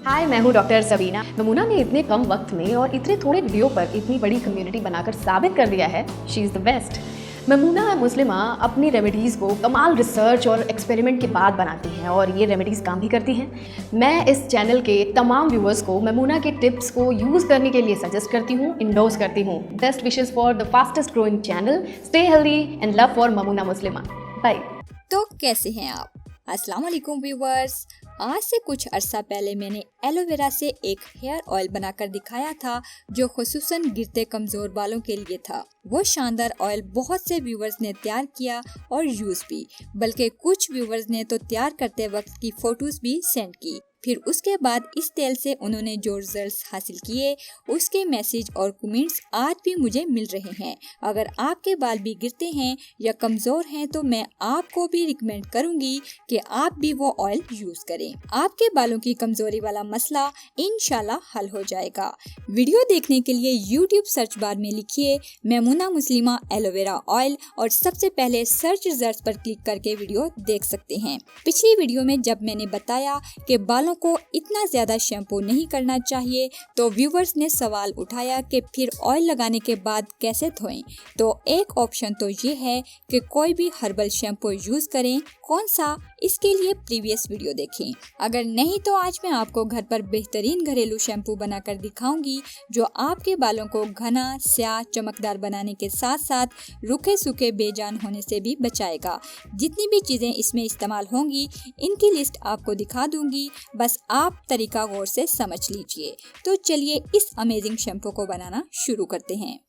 हाय, मैं हूँ डॉक्टर सबीना। ममूना ने इतने कम वक्त में और इतने थोड़े वीडियो पर इतनी बड़ी कम्युनिटी बनाकर साबित कर दिया है, she is the best. Mamoona मुस्लिमा अपनी रेमेडीज़ को कमाल रिसर्च और एक्सपेरिमेंट के बाद बनाती हैं और ये रेमेडीज़ काम भी करती हैं। मैं इस चैनल के तमाम व्यूअर्स को ममूना के टिप्स को यूज़ करने के लिए सजेस्ट करती हूँ, इंडोर्स करती हूँ। Best wishes for the fastest growing channel. Stay healthy and love for Mamoona Muslima. Bye. तो कैसे हैं आप? अस्सलाम वालेकुम व्यूअर्स। आज से कुछ अरसा पहले मैंने एलोवेरा से एक हेयर ऑयल बनाकर दिखाया था जो खुसूसन गिरते कमजोर बालों के लिए था। वो शानदार ऑयल बहुत से व्यूअर्स ने तैयार किया और यूज भी, बल्कि कुछ व्यूअर्स ने तो तैयार करते वक्त की फोटोज भी सेंड की। फिर उसके बाद इस तेल से उन्होंने जो रिजल्ट्स हासिल किए उसके मैसेज और कमेंट्स आज भी मुझे मिल रहे हैं। अगर आपके बाल भी गिरते हैं या कमजोर हैं तो मैं आपको भी रिकमेंड करूंगी कि आप भी वो ऑयल यूज करें। आपके बालों की कमजोरी वाला मसला इंशाल्लाह हल हो जाएगा। वीडियो देखने के लिए YouTube सर्च बार में लिखिए ममूना मुस्लिमा एलोवेरा ऑयल और सबसे पहले सर्च रिजल्ट्स पर क्लिक करके वीडियो देख सकते हैं। पिछली वीडियो में जब मैंने बताया कि बालों को इतना ज्यादा शैम्पू नहीं करना चाहिए तो व्यूवर्स ने सवाल उठाया कि फिर ऑयल लगाने के बाद कैसे धोएं। तो एक ऑप्शन तो ये है कि कोई भी हर्बल शैम्पू यूज करें। कौन सा, इसके लिए प्रीवियस वीडियो देखें। अगर नहीं तो आज मैं आपको घर पर बेहतरीन घरेलू शैम्पू बनाकर दिखाऊंगी जो आपके बालों को घना, स्याह, चमकदार बनाने के साथ साथ रूखे सूखे बेजान होने से भी बचाएगा। जितनी भी चीजें इसमें इस्तेमाल होंगी इनकी लिस्ट आपको दिखा दूंगी, बस आप तरीका गौर से समझ लीजिए। तो चलिए इस अमेजिंग शैम्पू को बनाना शुरू करते हैं।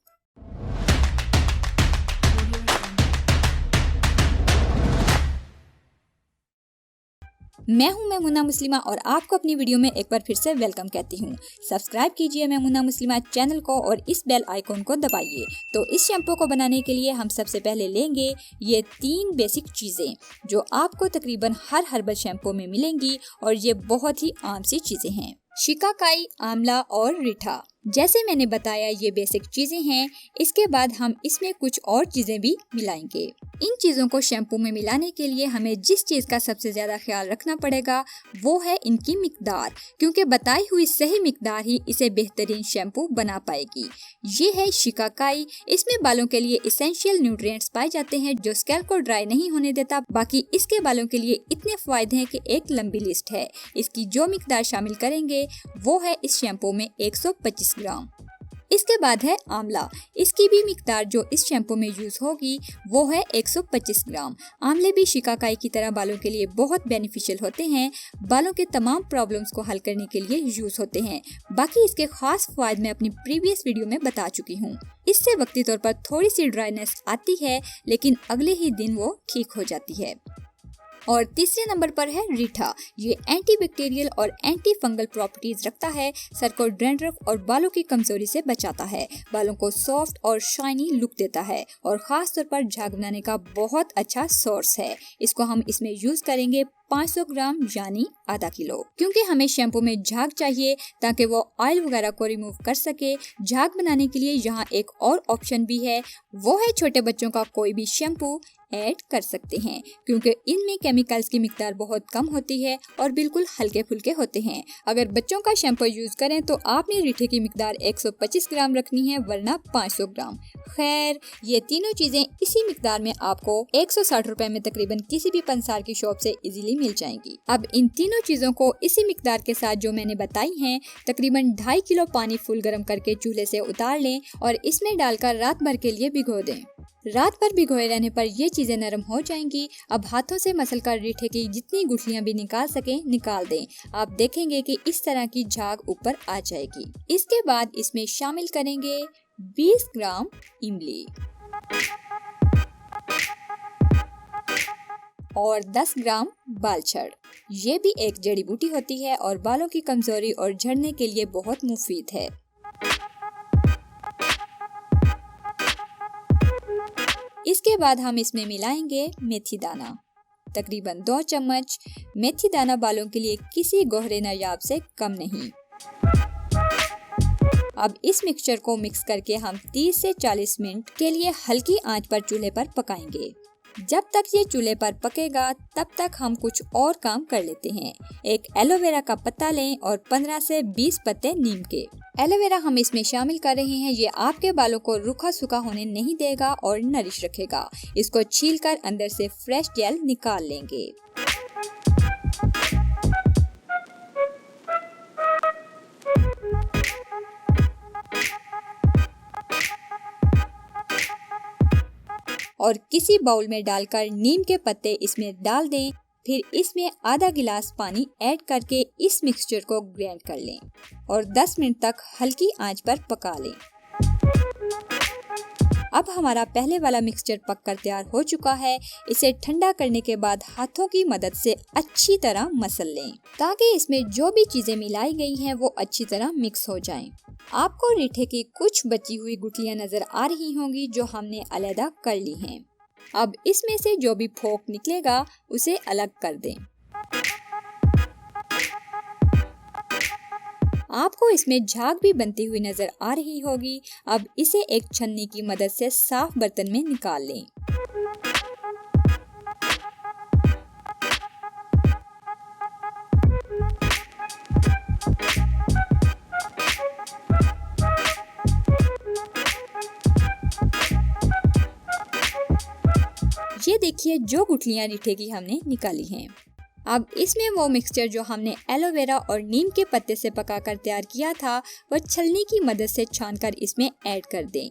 मैं हूं ममूना मुस्लिमा और आपको अपनी वीडियो में एक बार फिर से वेलकम कहती हूं। सब्सक्राइब कीजिए ममूना मुस्लिमा चैनल को और इस बेल आइकॉन को दबाइए। तो इस शैम्पू को बनाने के लिए हम सबसे पहले लेंगे ये 3 बेसिक चीजें जो आपको तकरीबन हर हर्बल शैम्पू में मिलेंगी और ये बहुत ही आम सी चीजें हैं। शिकाकाई, आंवला और रीठा। जैसे मैंने बताया ये बेसिक चीजें हैं। इसके बाद हम इसमें कुछ और चीजें भी मिलाएंगे। इन चीजों को शैम्पू में मिलाने के लिए हमें जिस चीज का सबसे ज्यादा ख्याल रखना पड़ेगा वो है इनकी मिकदार, क्योंकि बताई हुई सही मिकदार ही इसे बेहतरीन शैम्पू बना पाएगी। ये है शिकाकाई। इसमें बालों के लिए एसेंशियल न्यूट्रिएंट्स पाए जाते हैं जो स्कैल्प को ड्राई नहीं होने देता। बाकी इसके बालों के लिए इतने फायदे हैं कि एक लंबी लिस्ट है। इसकी जो मिकदार शामिल करेंगे वो है इस शैम्पू में 125 ग्राम। इसके बाद है आंवला। इसकी भी मिकदार जो इस शैम्पू में यूज होगी वो है 125 ग्राम। आंवले भी शिकाकाई की तरह बालों के लिए बहुत बेनिफिशियल होते हैं। बालों के तमाम प्रॉब्लम्स को हल करने के लिए यूज होते हैं। बाकी इसके खास फायदे मैं अपनी प्रीवियस वीडियो में बता चुकी हूँ। इससे वक्ती तौर पर थोड़ी सी ड्राइनेस आती है लेकिन अगले ही दिन वो ठीक हो जाती है। और तीसरे नंबर पर है रीठा। ये एंटीबैक्टीरियल और एंटी फंगल प्रॉपर्टीज रखता है। सर को डैंड्रफ और बालों की कमजोरी से बचाता है। बालों को सॉफ्ट और शाइनी लुक देता है और खास तौर पर झाग बनाने का बहुत अच्छा सोर्स है। इसको हम इसमें यूज करेंगे 500 ग्राम यानी आधा किलो, क्योंकि हमें शैम्पू में झाग चाहिए ताकि वो ऑयल वगैरह को रिमूव कर सके। झाग बनाने के लिए यहाँ एक और ऑप्शन भी है, वो है छोटे बच्चों का कोई भी शैम्पू ऐड कर सकते हैं, क्योंकि इनमें केमिकल्स की मिकदार बहुत कम होती है और बिल्कुल हल्के फुल्के होते हैं। अगर बच्चों का शैम्पू यूज करें तो आपने रीठे की मिकदार 125 ग्राम रखनी है वरना 500 ग्राम। खैर, ये तीनों चीजें इसी मिकदार में आपको 160 रुपए में तकरीबन किसी भी पंसार की शॉप से इजीली मिल जाएंगी। अब इन तीनों चीजों को इसी मिकदार के साथ जो मैंने बताई हैं तकरीबन 2.5 किलो पानी फुल गर्म करके चूल्हे से उतार लें और इसमें डालकर रात भर के लिए भिगो दें। रात भर भिगोए रहने पर ये चीजें नरम हो जाएंगी। अब हाथों से मसल कर रीठे की जितनी गुठलियां भी निकाल सकें निकाल दें। आप देखेंगे कि इस तरह की झाग ऊपर आ जाएगी। इसके बाद इसमें शामिल करेंगे 20 ग्राम इमली और 10 ग्राम बालछड़। ये भी एक जड़ी बूटी होती है और बालों की कमजोरी और झड़ने के लिए बहुत मुफीद है। इसके बाद हम इसमें मिलाएंगे मेथी दाना, तकरीबन 2 चम्मच। मेथी दाना बालों के लिए किसी गोहरे नायाब से कम नहीं। अब इस मिक्सचर को मिक्स करके हम 30 से 40 मिनट के लिए हल्की आंच पर चूल्हे पर पकाएंगे। जब तक ये चूल्हे पर पकेगा तब तक हम कुछ और काम कर लेते हैं। एक एलोवेरा का पत्ता लें और 15 से 20 पत्ते नीम के। एलोवेरा हम इसमें शामिल कर रहे हैं। ये आपके बालों को रूखा सूखा होने नहीं देगा और नरिश रखेगा। इसको छीलकर अंदर से फ्रेश जेल निकाल लेंगे। और किसी बाउल में डालकर नीम के पत्ते इसमें डाल दें। फिर इसमें आधा गिलास पानी ऐड करके इस मिक्सचर को ग्राइंड कर लें और 10 मिनट तक हल्की आंच पर पका लें। अब हमारा पहले वाला मिक्सचर पककर तैयार हो चुका है। इसे ठंडा करने के बाद हाथों की मदद से अच्छी तरह मसल लें ताकि इसमें जो भी चीजें मिलाई गई हैं वो अच्छी तरह मिक्स हो जाएं। आपको रीठे की कुछ बची हुई गुठलियां नजर आ रही होंगी जो हमने अलग कर ली हैं। अब इसमें से जो भी फोक निकलेगा उसे अलग कर दें। आपको इसमें झाग भी बनती हुई नजर आ रही होगी। अब इसे एक छन्नी की मदद से साफ बर्तन में निकाल लें। ये देखिए जो गुठलियां रीठे की हमने निकाली हैं। अब इसमें वो मिक्सचर जो हमने एलोवेरा और नीम के पत्ते से पकाकर तैयार किया था वह छलनी की मदद से छानकर इसमें ऐड कर दें।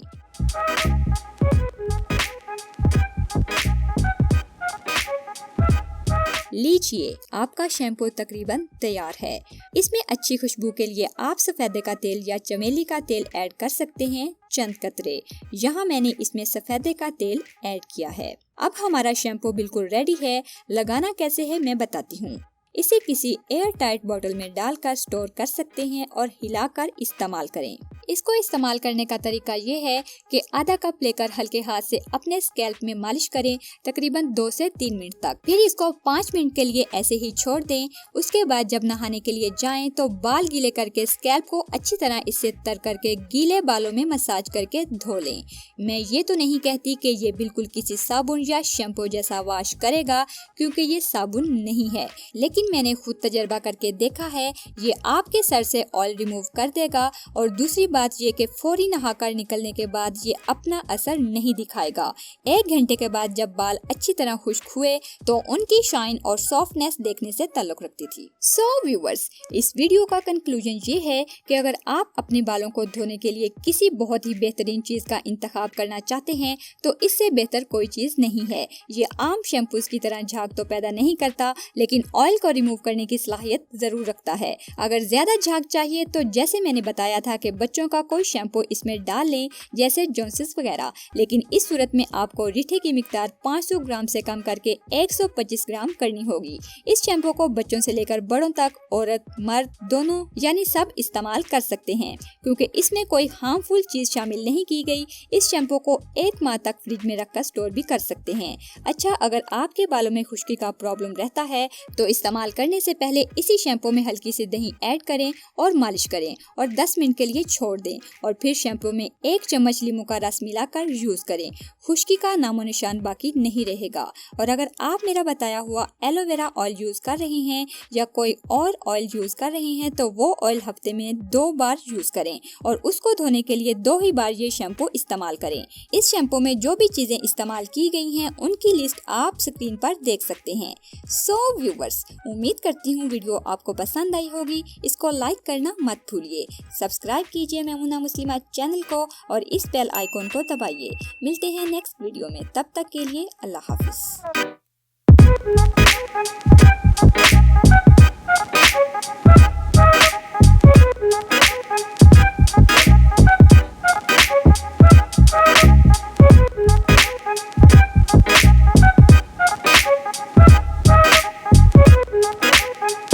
लीजिए आपका शैम्पू तकरीबन तैयार है। इसमें अच्छी खुशबू के लिए आप सफेदे का तेल या चमेली का तेल ऐड कर सकते हैं, चंद कतरे। यहाँ मैंने इसमें सफेदे का तेल ऐड किया है। अब हमारा शैम्पू बिल्कुल रेडी है। लगाना कैसे है मैं बताती हूँ। इसे किसी एयर टाइट बोतल में डालकर स्टोर कर सकते हैं और हिलाकर इस्तेमाल करें। इसको इस्तेमाल करने का तरीका ये है कि आधा कप लेकर हल्के हाथ से अपने स्कैल्प में मालिश करें तकरीबन 2 से 3 मिनट तक। फिर इसको 5 मिनट के लिए ऐसे ही छोड़ दें। उसके बाद जब नहाने के लिए जाएं तो बाल गीले करके स्कैल्प को अच्छी तरह इससे तर करके गीले बालों में मसाज करके धो लें। मैं ये तो नहीं कहती कि ये बिल्कुल किसी साबुन या शैम्पू जैसा वॉश करेगा, क्योंकि ये साबुन नहीं है, लेकिन मैंने खुद तजर्बा करके देखा है। ये आपके सर से ऑयल रिमूव कर देगा और दूसरी बात ये कि फौरी नहाकर निकलने के बाद ये अपना असर नहीं दिखाएगा। 1 घंटे के बाद जब बाल अच्छी तरह खुश्क हुए तो उनकी शाइन और सॉफ्टनेस देखने से ताल्लुक रखती थी। सो व्यूअर्स, इस वीडियो का कंक्लूजन ये है कि अगर आप अपने बालों को धोने के लिए किसी बहुत ही बेहतरीन चीज का इंतखाब करना चाहते हैं तो इससे बेहतर कोई चीज नहीं है। ये आम शैम्पूज की तरह झाग तो पैदा नहीं करता, लेकिन ऑयल को रिमूव करने की सलाहियत जरूर रखता है। अगर ज्यादा झाग चाहिए तो जैसे मैंने बताया था कि बच्चों का कोई शैम्पू इसमें डाल लें, जैसे जॉनसन्स वगैरह। लेकिन इस सूरत में आपको रीठे की मिकदार 500 ग्राम से कम करके 125 ग्राम करनी होगी। इस शैम्पू को बच्चों से लेकर बड़ों तक, औरत मर्द दोनों यानी सब इस्तेमाल कर सकते हैं, क्योंकि इसमें कोई हार्मफुल चीज शामिल नहीं की गई। इस शैम्पू को 1 माह तक फ्रिज में रखकर स्टोर भी कर सकते हैं। अच्छा, अगर आपके बालों में खुश्की का प्रॉब्लम रहता है तो इस्तेमाल करने से पहले इसी शैम्पू में हल्की सी दही ऐड करें और मालिश करें और 10 मिनट के लिए छोड़ दें और फिर शैम्पू में 1 चम्मच नींबू का रस मिलाकर यूज करें। खुश्की का नामो निशान बाकी नहीं रहेगा। और अगर आप मेरा बताया हुआ एलोवेरा ऑयल यूज कर रहे हैं या कोई और ऑयल यूज कर रहे हैं तो वो ऑयल हफ्ते में 2 बार यूज करें और उसको धोने के लिए 2 ही बार ये शैम्पू इस्तेमाल करें। इस शैम्पू में जो भी चीजें इस्तेमाल की गई हैं उनकी लिस्ट आप स्क्रीन पर देख सकते हैं। सो व्यूअर्स, उम्मीद करती हूँ वीडियो आपको पसंद आई होगी। इसको लाइक करना मत भूलिए। सब्सक्राइब कीजिए मेमुना मुस्लिमा चैनल को और इस बेल आइकॉन को दबाइए। मिलते हैं नेक्स्ट वीडियो में, तब तक के लिए अल्लाह हाफिज।